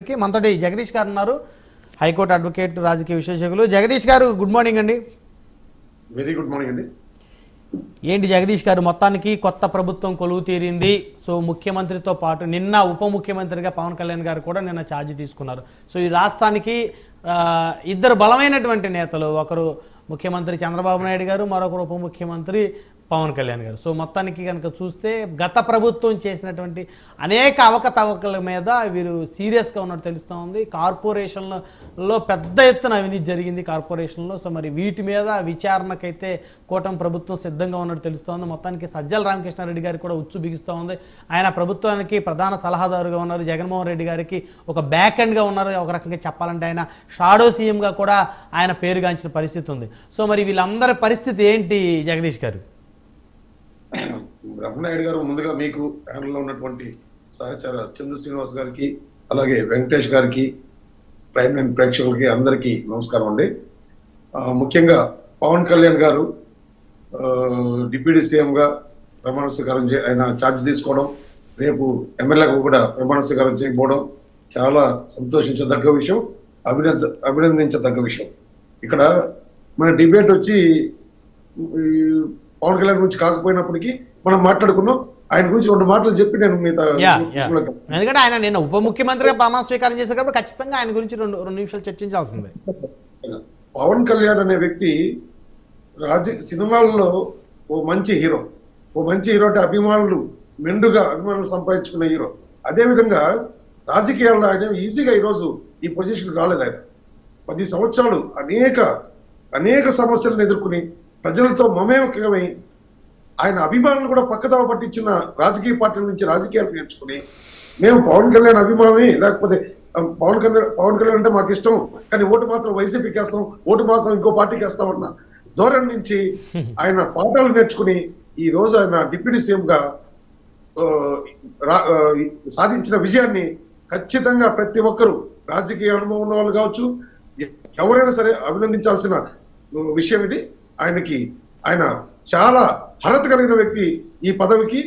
మనతోటి జగదీష్ గారు ఉన్నారు, హైకోర్టు అడ్వకేట్, రాజకీయ విశ్లేషకులు. జగదీష్ గారు గుడ్ మార్నింగ్ అండి. వెరీ గుడ్ మార్నింగ్ అండి. ఏంటి జగదీష్ గారు, మొత్తానికి కొత్త ప్రభుత్వం కొలువు తీరింది. సో ముఖ్యమంత్రితో పాటు నిన్న ఉప ముఖ్యమంత్రిగా పవన్ కళ్యాణ్ గారు కూడా నిన్న ఛార్జ్ తీసుకున్నారు. సో ఈ రాష్ట్రానికి ఇద్దరు బలమైనటువంటి నేతలు, ఒకరు ముఖ్యమంత్రి చంద్రబాబు నాయుడు గారు, మరొకరు ఉప ముఖ్యమంత్రి పవన్ కళ్యాణ్ గారు. సో మొత్తానికి కనుక చూస్తే గత ప్రభుత్వం చేసినటువంటి అనేక అవకతవకల మీద వీరు సీరియస్గా ఉన్నట్టు తెలుస్తూ ఉంది. కార్పొరేషన్లలో పెద్ద ఎత్తున అవినీతి జరిగింది కార్పొరేషన్లో. సో మరి వీటి మీద విచారణకైతే కూటమి ప్రభుత్వం సిద్ధంగా ఉన్నట్టు తెలుస్తోంది. మొత్తానికి సజ్జల రామకృష్ణారెడ్డి గారికి కూడా ఉచ్చు బిగిస్తూ ఉంది. ఆయన ప్రభుత్వానికి ప్రధాన సలహాదారుగా ఉన్నారు, జగన్మోహన్ రెడ్డి గారికి ఒక బ్యాక్ ఎండ్గా ఉన్నారు. ఒక రకంగా చెప్పాలంటే ఆయన షాడో సీఎంగా కూడా ఆయన పేరుగాంచిన పరిస్థితి ఉంది. సో మరి వీళ్ళందరి పరిస్థితి ఏంటి జగదీష్ గారు? బ్రహ్మనాయుడు గారు, ముందుగా మీకు ప్యానల్లో ఉన్నటువంటి సహచర చంద్ర శ్రీనివాస్ గారికి, అలాగే వెంకటేష్ గారికి, ప్రైమ్ లైన్ ప్రేక్షకులకి అందరికీ నమస్కారం అండి. ముఖ్యంగా పవన్ కళ్యాణ్ గారు డిప్యూటీ సీఎంగా ప్రమాణ స్వీకారం ఆయన ఛార్జ్ తీసుకోవడం, రేపు ఎమ్మెల్యేగా కూడా ప్రమాణ స్వీకారం చేయకపోవడం చాలా సంతోషించదగ్గ విషయం, అభినందించదగ్గ విషయం. ఇక్కడ మన డిబేట్ వచ్చి పవన్ కళ్యాణ్ గురించి కాకపోయినప్పటికీ మనం మాట్లాడుకున్నాం. ఆయన గురించి రెండు మాటలు చెప్పి నేను ఎందుకంటే ఆయన నిన్న ఉప ముఖ్యమంత్రిగా ప్రమాణ స్వీకారం చేసేటప్పుడు ఖచ్చితంగా ఆయన గురించి రెండు నిమిషాలు చర్చించాల్సిందే. పవన్ కళ్యాణ్ అనే వ్యక్తి సినిమాల్లో ఓ మంచి హీరో అంటే అభిమానులు మెండుగా అభిమానులు సంపాదించుకున్న హీరో. అదేవిధంగా రాజకీయాల్లో ఆయన ఈజీగా ఈరోజు ఈ పొజిషన్ రాలేదు. ఆయన 10 సంవత్సరాలు అనేక సమస్యలను ఎదుర్కొని ప్రజలతో మమేకమై ఆయన అభిమానులు కూడా పక్కదావ పట్టించిన రాజకీయ పార్టీల నుంచి రాజకీయాలు నేర్చుకుని, మేము పవన్ కళ్యాణ్ అభిమాని, లేకపోతే పవన్ కళ్యాణ్ అంటే మాకు ఇష్టం, కానీ ఓటు మాత్రం వైసీపీకి వేస్తాం, ఓటు మాత్రం ఇంకో పార్టీకి వేస్తామన్న ధోరణి నుంచి ఆయన పాఠాలు నేర్చుకుని ఈ రోజు ఆయన డిప్యూటీ సీఎంగా సాధించిన విజయాన్ని ఖచ్చితంగా ప్రతి ఒక్కరూ, రాజకీయ అనుభవం ఉన్న వాళ్ళు కావచ్చు, ఎవరైనా సరే అభినందించాల్సిన విషయం ఇది. ఆయన చాలా అర్హత కలిగిన వ్యక్తి ఈ పదవికి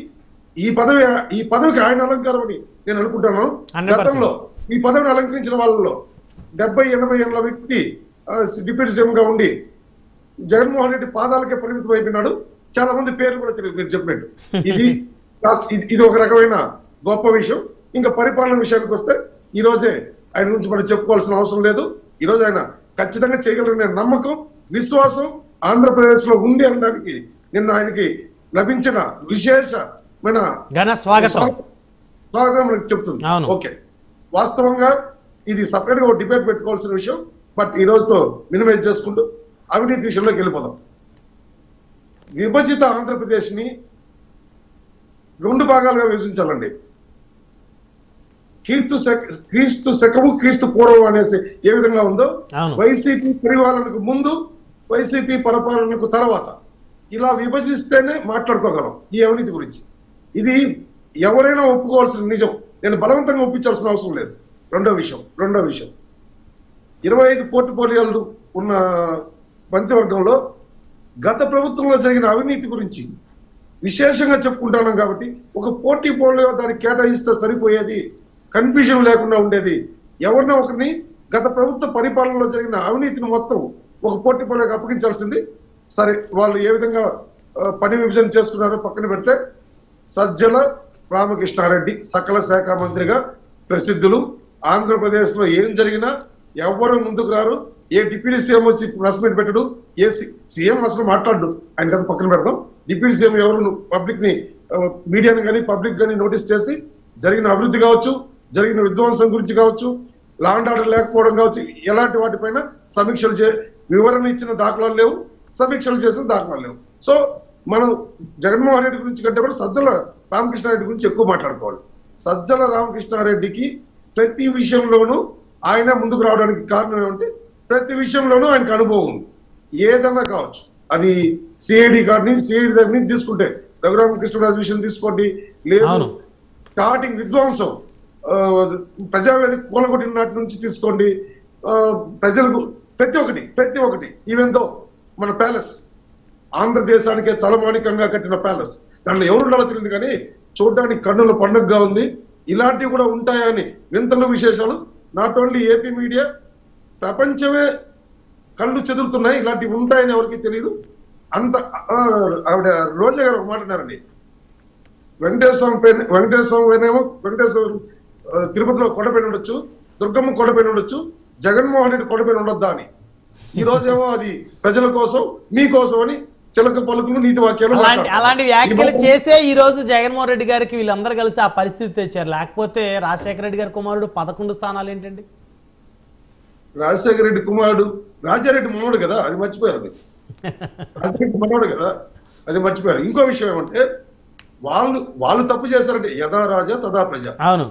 ఆయన అలంకారం అని నేను అనుకుంటున్నాను. గతంలో ఈ పదవిని అలంకరించిన వాళ్ళలో 70-80 ఏళ్ళ వ్యక్తి డిప్యూటీ సీఎం గా ఉండి జగన్మోహన్ రెడ్డి పాదాలకే పరిమితం అయిపోయినాడు. చాలా మంది పేర్లు కూడా తెలియదు మీరు చెప్పినట్టు. ఇది ఒక రకమైన గొప్ప విషయం. ఇంకా పరిపాలన విషయానికి వస్తే ఈ రోజే ఆయన గురించి మనం చెప్పుకోవాల్సిన అవసరం లేదు. ఈ రోజు ఆయన ఖచ్చితంగా చేయగలరనే నమ్మకం, విశ్వాసం ఆంధ్రప్రదేశ్ లో ఉంది అనడానికి నిన్న ఆయనకి లభించిన విశేషమైన స్వాగతం మనకు చెప్తుంది. ఓకే, వాస్తవంగా ఇది సపరేట్ గా ఒక డిబేట్ పెట్టుకోవాల్సిన విషయం. బట్ ఈ రోజుతో మినిమైజ్ చేసుకుంటూ అవినీతి విషయంలోకి వెళ్ళిపోదాం. విభజిత ఆంధ్రప్రదేశ్ ని 2 భాగాలుగా విభజించాలండి. క్రీస్తు శకము క్రీస్తు పూర్వం అనేసి ఏ విధంగా ఉందో, వైసీపీ పరిపాలనకు ముందు, వైసీపీ పరిపాలనకు తర్వాత, ఇలా విభజిస్తేనే మాట్లాడుకోగలం ఈ అవినీతి గురించి. ఇది ఎవరైనా ఒప్పుకోవాల్సిన నిజం. నేను బలవంతంగా ఒప్పించాల్సిన అవసరం లేదు. రెండో విషయం 25 పోర్ట్ఫోలియోలు ఉన్న మంత్రివర్గంలో గత ప్రభుత్వంలో జరిగిన అవినీతి గురించి విశేషంగా చెప్పుకుంటున్నాం. కాబట్టి ఒక పోర్ట్ఫోలియో దానికి కేటాయిస్తే సరిపోయేది, కన్ఫ్యూజన్ లేకుండా ఉండేది. ఎవరినో ఒకరిని గత ప్రభుత్వ పరిపాలనలో జరిగిన అవినీతిని మొత్తం ఒక పోర్ట్ఫోలియోకి అప్పగించాల్సింది. సరే, వాళ్ళు ఏ విధంగా పని విభజన చేసుకున్నారో పక్కన పెడితే, సజ్జల రామకృష్ణారెడ్డి సకల శాఖ మంత్రిగా ప్రసిద్ధులు. ఆంధ్రప్రదేశ్ లో ఏం జరిగినా ఎవరు ముందుకు రారు. ఏ డిప్యూటీ సీఎం వచ్చి ప్రెస్ మీట్ పెట్టడు, ఏ సీఎం అసలు మాట్లాడు. ఆయన కదా పక్కన పెడదాం. డిప్యూటీ సీఎం ఎవరు పబ్లిక్ ని, మీడియాని కానీ పబ్లిక్ కానీ నోటీస్ చేసి జరిగిన అభివృద్ధి కావచ్చు, జరిగిన విధ్వంసం గురించి కావచ్చు, లా అండ్ ఆర్డర్ లేకపోవడం కావచ్చు, ఎలాంటి వాటిపైన సమీక్షలు వివరణ ఇచ్చిన దాఖలాలు లేవు, సమీక్షలు చేసిన దాఖలాలు లేవు. సో మనం జగన్మోహన్ రెడ్డి గురించి కంటే కూడా సజ్జల రామకృష్ణారెడ్డి గురించి ఎక్కువ మాట్లాడుకోవాలి. సజ్జల రామకృష్ణారెడ్డికి ప్రతి విషయంలోనూ ఆయన ముందుకు రావడానికి కారణం ఏమంటే, ప్రతి విషయంలోనూ ఆయనకు అనుభవం ఉంది. ఏదన్నా కావచ్చు, అది సిఐడి దగ్గర నుంచి తీసుకుంటే, రఘురామకృష్ణరాజు విషయం తీసుకోండి, లేదు స్టార్టింగ్ విధ్వంసం ప్రజావేదిక కూలగొట్టిన నాటి నుంచి తీసుకోండి, ప్రజలకు ప్రతి ఒక్కటి ఈవెన్ దో మన ప్యాలెస్, ఆంధ్రదేశానికే తలమానికంగా కట్టిన ప్యాలెస్, దాంట్లో ఎవరు ఉండాలో తెలియదు కానీ చూడడానికి కన్నుల పండుగగా ఉంది. ఇలాంటివి కూడా ఉంటాయని వింతలు విశేషాలు నాట్ ఓన్లీ ఏపీ మీడియా, ప్రపంచమే కళ్ళు చెదురుతున్నాయి, ఇలాంటివి ఉంటాయని ఎవరికి తెలియదు. అంత ఆవిడ రోజా గారు ఒక మాట అన్నారండి, వెంకటేశ్వర తిరుపతిలో కొండపైన ఉండొచ్చు, దుర్గమ్మ కొండపైన ఉండొచ్చు, జగన్మోహన్ రెడ్డి కొండపైన ఉండొద్దా అని. ఈ రోజేమో అది ప్రజల కోసం మీకోసం అని చిలక పలుకులు నీతి వాక్యాలు అలాంటి వ్యాఖ్యలు చేసే ఈ రోజు జగన్మోహన్ రెడ్డి గారికి వీళ్ళందరూ కలిసి ఆ పరిస్థితి తెచ్చారు. లేకపోతే రాజశేఖర రెడ్డి గారి కుమారుడు 11 స్థానాలు ఏంటండి? రాజశేఖర రెడ్డి కుమారుడు రాజారెడ్డి మనోడు కదా, అది మర్చిపోయారు. రాజారెడ్డి మనోడు కదా, అది మర్చిపోయారు. ఇంకో విషయం ఏమంటే వాళ్ళు తప్పు చేశారంటే యథా రాజా తదా ప్రజ. అవును,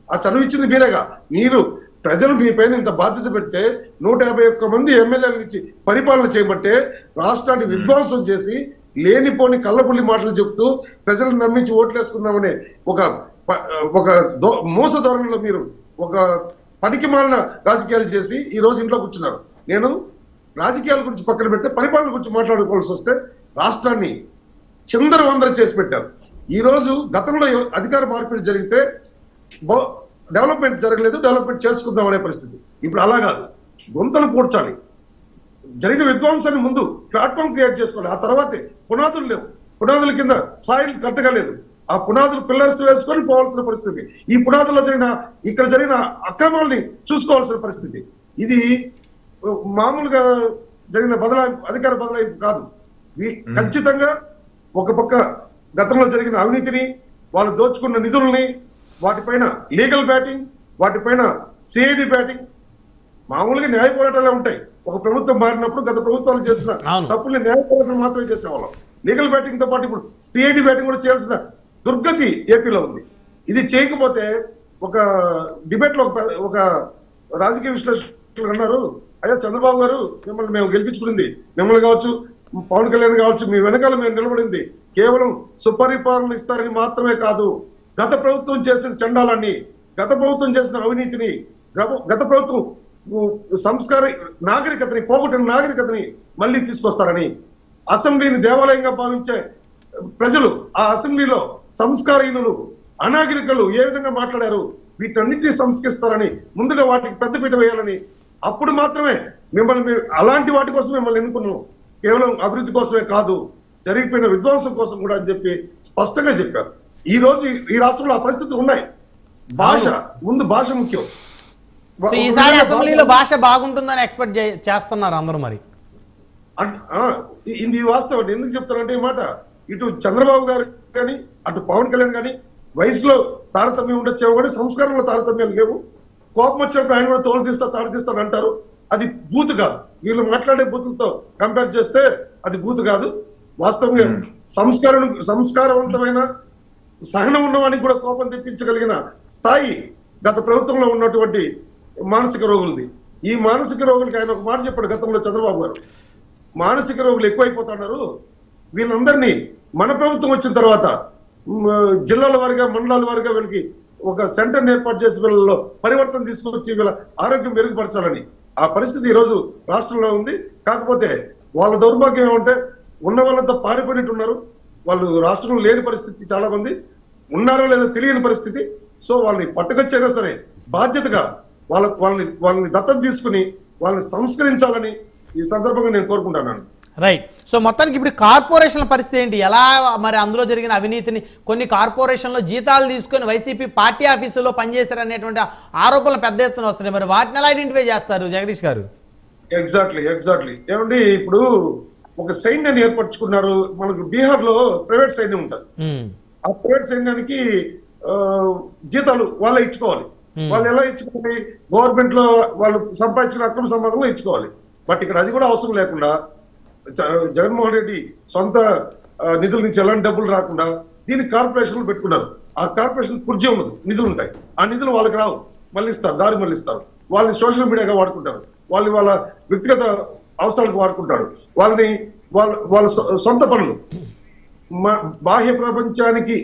ఆ చదువు ఇచ్చింది మీరేగా. మీరు ప్రజలు మీ పైన ఇంత బాధ్యత పెడితే 151 మంది ఎమ్మెల్యేల నుంచి పరిపాలన చేయబట్టే రాష్ట్రాన్ని విధ్వంసం చేసి లేనిపోని కళ్ళపుల్లి మాటలు చెప్తూ ప్రజలను నమ్మించి ఓట్లేసుకుందామనే ఒక మోస ధోరణిలో మీరు ఒక పనికి మాలిన రాజకీయాలు చేసి ఈ రోజు ఇంట్లో కూర్చున్నారు. నేను రాజకీయాల గురించి పక్కన పెడితే పరిపాలన గురించి మాట్లాడుకోవాల్సి వస్తే రాష్ట్రాన్ని చిందరవందర చేసి పెట్టారు. ఈ రోజు గతంలో అధికార మార్పిడి జరిగితే డెవలప్మెంట్ జరగలేదు, డెవలప్మెంట్ చేసుకుందాం అనే పరిస్థితి. ఇప్పుడు అలా కాదు, గొంతలు పూడ్చాలి. జరిగిన విధ్వంసాన్ని ముందు ప్లాట్ఫామ్ క్రియేట్ చేసుకోవాలి, ఆ తర్వాతే పునాదులు లేవు, పునాదుల కింద సాయిల్ కట్టగా లేదు, ఆ పునాదులు పిల్లర్స్ వేసుకొని పోవాల్సిన పరిస్థితి. ఈ పునాదుల్లో ఇక్కడ జరిగిన అక్రమాలని చూసుకోవాల్సిన పరిస్థితి. ఇది మామూలుగా జరిగిన అధికార బదలాయింపు కాదు. ఖచ్చితంగా ఒక పక్క గతంలో జరిగిన అవినీతిని, వాళ్ళు దోచుకున్న నిధుల్ని, వాటిపైన లీగల్ బ్యాటింగ్, వాటిపైన సిఐడి బ్యాటింగ్. మామూలుగా న్యాయ పోరాటాలే ఉంటాయి. ఒక ప్రభుత్వం మారినప్పుడు గత ప్రభుత్వాలు చేసిన తప్పుల్ని న్యాయ పోరాటం మాత్రమే చేసేవాళ్ళం. లీగల్ బ్యాటింగ్ తో పాటు ఇప్పుడు సిఐడి బ్యాటింగ్ కూడా చేయాల్సిన దుర్గతి ఏపీలో ఉంది. ఇది చేయకపోతే ఒక డిబేట్ లో ఒక రాజకీయ విశ్లేషకులు అన్నారు, అయ్యా చంద్రబాబు గారు మిమ్మల్ని మేము గెలిపించుకునింది, మిమ్మల్ని కావచ్చు పవన్ కళ్యాణ్ కావచ్చు, మీ వెనకాల మేము నిలబడింది కేవలం సుపరిపాలన ఇస్తారని మాత్రమే కాదు, గత ప్రభుత్వం చేసిన చండాలాన్ని, గత ప్రభుత్వం చేసిన అవినీతిని, గత ప్రభుత్వం నాగరికతని పోగొట్టిన నాగరికతని మళ్ళీ తీసుకొస్తారని. అసెంబ్లీని దేవాలయంగా భావించే ప్రజలు, ఆ అసెంబ్లీలో సంస్కారహీనులు, అనాగరికులు ఏ విధంగా మాట్లాడారు, వీటన్నిటిని సంస్కరిస్తారని, ముందుగా వాటికి పెద్దపీట వేయాలని. అప్పుడు మాత్రమే మిమ్మల్ని అలాంటి వాటి కోసం మిమ్మల్ని ఎన్నుకున్నాం, కేవలం అభివృద్ధి కోసమే కాదు, జరిగిపోయిన విధ్వంసం కోసం కూడా అని చెప్పి స్పష్టంగా చెప్పారు. ఈ రోజు ఈ రాష్ట్రంలో ఆ పరిస్థితులు ఉన్నాయి. భాష ముఖ్యం. ఈసారి అసెంబ్లీలో భాష బాగుంటుందని ఎక్స్పెక్ట్ చేస్తున్నారు అందరూ. మరి ఇది వాస్తవం. ఎందుకు చెప్తానంటే ఈ మాట, ఇటు చంద్రబాబు గారు కానీ అటు పవన్ కళ్యాణ్ కానీ వయసులో తారతమ్యం ఉండొచ్చేమో కానీ సంస్కారంలో తారతమ్యాలు లేవు. కోపం వచ్చినప్పుడు ఆయన కూడా తోలు తాడు అంటారు. అది బూత్ కాదు. వీళ్ళు మాట్లాడే బూతులతో కంపేర్ చేస్తే అది బూత్ కాదు. వాస్తవంగా సంస్కారవంతమైన సహనం ఉన్నవానికి కూడా కోపం తెప్పించగలిగిన స్థాయి గత ప్రభుత్వంలో ఉన్నటువంటి మానసిక రోగులది. ఈ మానసిక రోగులకి ఆయన ఒక మాట చెప్పాడు గతంలో చంద్రబాబు గారు, మానసిక రోగులు ఎక్కువైపోతున్నారు, వీళ్ళందరినీ మన ప్రభుత్వం వచ్చిన తర్వాత జిల్లాల వారిగా మండలాల వారిగా వీళ్ళకి ఒక సెంటర్ని ఏర్పాటు చేసి వీళ్ళలో పరివర్తన తీసుకొచ్చి వీళ్ళ ఆరోగ్యం మెరుగుపరచాలని. ఆ పరిస్థితి ఈ రోజు రాష్ట్రంలో ఉంది. కాకపోతే వాళ్ళ దౌర్భాగ్యం ఏమంటే ఉన్న వాళ్ళంతా పారిపోయినట్టున్నారు. వాళ్ళు రాష్ట్రంలో లేని పరిస్థితి, చాలా మంది ఉన్నారో లేదో తెలియని పరిస్థితి. సో వాళ్ళని పట్టుకొచ్చైనా సరే బాధ్యతగా వాళ్ళని దత్తత తీసుకుని వాళ్ళని సంస్కరించాలని ఈ సందర్భంగా నేను కోరుకుంటున్నాను. రైట్. సో మొత్తానికి ఇప్పుడు కార్పొరేషన్ల పరిస్థితి ఏంటి? ఎలా మరి అందులో జరిగిన అవినీతిని, కొన్ని కార్పొరేషన్లో జీతాలు తీసుకొని వైసీపీ పార్టీ ఆఫీసులో పనిచేశారనేటువంటి ఆరోపణలు పెద్ద ఎత్తున వస్తున్నాయి. మరి వాటిని ఎలా ఐడెంటిఫై చేస్తారు జగదీష్ గారు? ఎగ్జాక్ట్లీ ఏమండి, ఇప్పుడు ఒక సైన్యాన్ని ఏర్పరచుకున్నారు. మనకు బీహార్ లో ప్రైవేట్ సైన్యం ఉంటుంది. ఆ ప్రైవేట్ సైన్యానికి జీతాలు వాళ్ళే ఇచ్చుకోవాలి. వాళ్ళు ఎలా ఇచ్చుకోవాలి? గవర్నమెంట్ లో వాళ్ళు సంపాదించిన అక్రమ సంపాదనలో ఇచ్చుకోవాలి. బట్ ఇక్కడ అది కూడా అవసరం లేకుండా జగన్మోహన్ రెడ్డి సొంత నిధుల నుంచి ఎలాంటి డబ్బులు రాకుండా దీనికి కార్పొరేషన్లు పెట్టుకున్నారు. ఆ కార్పొరేషన్ కుర్జీ ఉండదు, నిధులు ఉంటాయి. ఆ నిధులు వాళ్ళకి రావు, మళ్ళిస్తారు, దారి మళ్ళిస్తారు. వాళ్ళని సోషల్ మీడియాగా వాడుకుంటారు, వాళ్ళ వ్యక్తిగత అవసరాలకు వాడుకుంటాడు, వాళ్ళ సొంత పనులు బాహ్య ప్రపంచానికి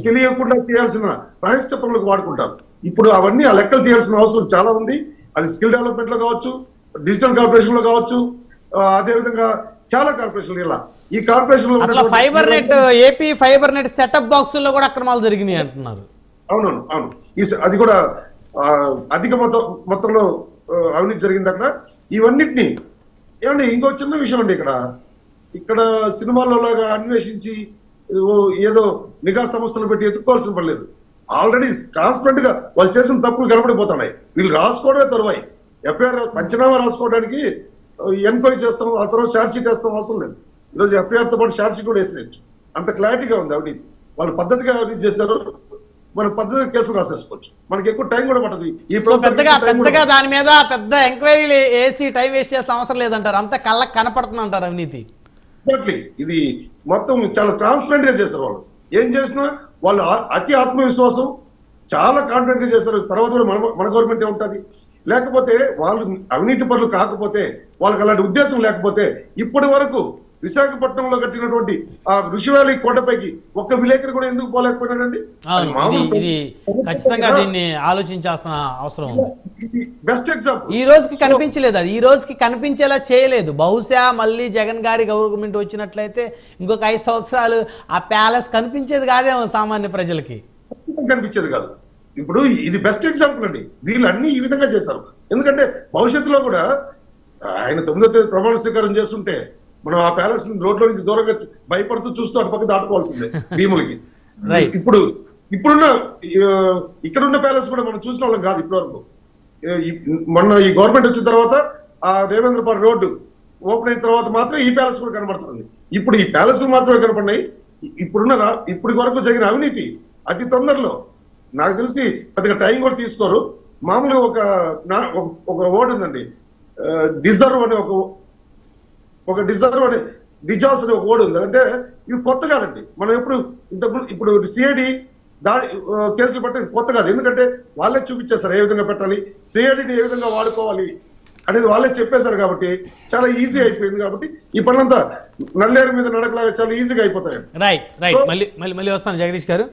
తెలియకుండా చేయాల్సిన రహస్య పనులకు వాడుకుంటారు. ఇప్పుడు అవన్నీ ఆ లెక్కలు తీయాల్సిన అవసరం చాలా ఉంది. అది స్కిల్ డెవలప్మెంట్ లో కావచ్చు, డిజిటల్ కార్పొరేషన్ లో కావచ్చు, అదేవిధంగా చాలా కార్పొరేషన్లు. ఇలా ఈ కార్పొరేషన్ లో fiber net, AP fiber net setup బాక్సుల్లో కూడా అక్రమాలు జరిగినాయి అంటున్నారు. అవును. అది కూడా అధిక మొత్తంలో అవినీతి జరిగింది అక్కడ. ఇవన్నిటిని ఏమండి ఇంకో చిన్న విషయం అండి, ఇక్కడ సినిమాల్లో లాగా అన్వేషించి ఏదో నిఘా సంస్థలు పెట్టి ఎత్తుకోవాల్సిన పని లేదు. ఆల్రెడీ ట్రాన్స్పరెంట్ గా వాళ్ళు చేసిన తప్పులు కనబడిపోతున్నాయి. వీళ్ళు రాసుకోవడమే తరువాయి. ఎఫ్ఐఆర్ పంచనామా రాసుకోవడానికి ఎంక్వైరీ చేస్తాం, ఆ తర్వాత షార్ట్ షీట్ వేస్తాం అవసరం లేదు. ఈరోజు ఎఫ్ఐఆర్ తో పాటు షార్ట్ షీట్ కూడా వేసేయచ్చు. అంత క్లారిటీగా ఉంది అవినీతి. వాళ్ళు పద్ధతిగా అవినీతి చేశారు, మన పద్ధతి కేసులు రాసేసుకోవచ్చు. మనకి ఎక్కువ టైం కూడా పట్టదు. పెద్దగా దాని మీద పెద్ద ఎంక్వైరీలు వేసి టైం వేస్ట్ చేస్తే అవసరం లేదంటారు, అంత కళ్ళకి కనపడుతుంది అంటారు అవినీతి. ఇది మొత్తం చాలా ట్రాన్స్పరెంట్ గా చేశారు. వాళ్ళు ఏం చేసినా వాళ్ళు అతి ఆత్మవిశ్వాసం, చాలా కాన్ఫిడెంట్ గా చేశారు. తర్వాత కూడా మన గవర్నమెంట్ ఉంటుంది. లేకపోతే వాళ్ళు అవినీతి పనులు కాకపోతే, వాళ్ళకి అలాంటి ఉద్దేశం లేకపోతే ఇప్పటి వరకు విశాఖపట్నంలో కట్టినటువంటి ఆ ఋషి వ్యాలీ కోటపైకి ఒక్క విలేకరి కూడా ఎందుకు పోలేకపోయినాడండి? ఇది ఖచ్చితంగా దీన్ని ఆలోచించాల్సిన అవసరం ఉంది. Best example. ఈ రోజుకి కనిపించలేదు, అది ఈ రోజుకి కనిపించేలా చేయలేదు. బహుశా మళ్ళీ జగన్ గారి గవర్నమెంట్ వచ్చినట్లయితే ఇంకొక 5 సంవత్సరాలు ఆ ప్యాలెస్ కనిపించేది కాదేమో సామాన్య ప్రజలకి, కనిపించేది కాదు. ఇప్పుడు ఇది బెస్ట్ ఎగ్జాంపుల్ అండి. వీళ్ళు అన్ని ఈ విధంగా చేశారు. ఎందుకంటే భవిష్యత్తులో కూడా ఆయన 9వ తేదీ ప్రమాణ స్వీకారం చేస్తుంటే మనం ఆ ప్యాలెస్ రోడ్లో నుంచి దూరంగా భయపడుతూ చూస్తూ అటు పక్క దాటుకోవాల్సిందే భీములకి. ఇప్పుడున్న ఇక్కడున్న ప్యాలెస్ కూడా మనం చూసిన వాళ్ళం కాదు ఇప్పటి వరకు. మొన్న ఈ గవర్నమెంట్ వచ్చిన తర్వాత ఆ రేవేంద్రపాడు రోడ్డు ఓపెన్ అయిన తర్వాత మాత్రం ఈ ప్యాలెస్ కూడా కనబడుతుంది. ఇప్పుడు ఈ ప్యాలెస్ మాత్రమే కనపడినాయి. ఇప్పటి వరకు జరిగిన అవినీతి అతి తొందరలో, నాకు తెలిసి పెద్దగా టైం కూడా తీసుకోరు. మామూలుగా ఒక ఓటు ఉందండి, డిజర్వ్ అనే ఒక డిజర్వ్ అనే డిజాస్ అనే ఒక ఓడి ఉంది. అంటే ఇవి కొత్త కాదండి. మనం ఇప్పుడు సిఐడి కేసులు పట్టేది కొత్త కాదు. ఎందుకంటే వాళ్ళే చూపించేస్తారు ఏ విధంగా పెట్టాలి, సిఐడిని ఏ విధంగా వాడుకోవాలి అనేది వాళ్ళే చెప్పేశారు. కాబట్టి చాలా ఈజీ అయిపోయింది. కాబట్టి ఈ పనులంతా నల్లేరు మీద నడకలాగా చాలా ఈజీగా అయిపోతాయి. రైట్. మళ్ళీ వస్తాను జగదీష్ గారు.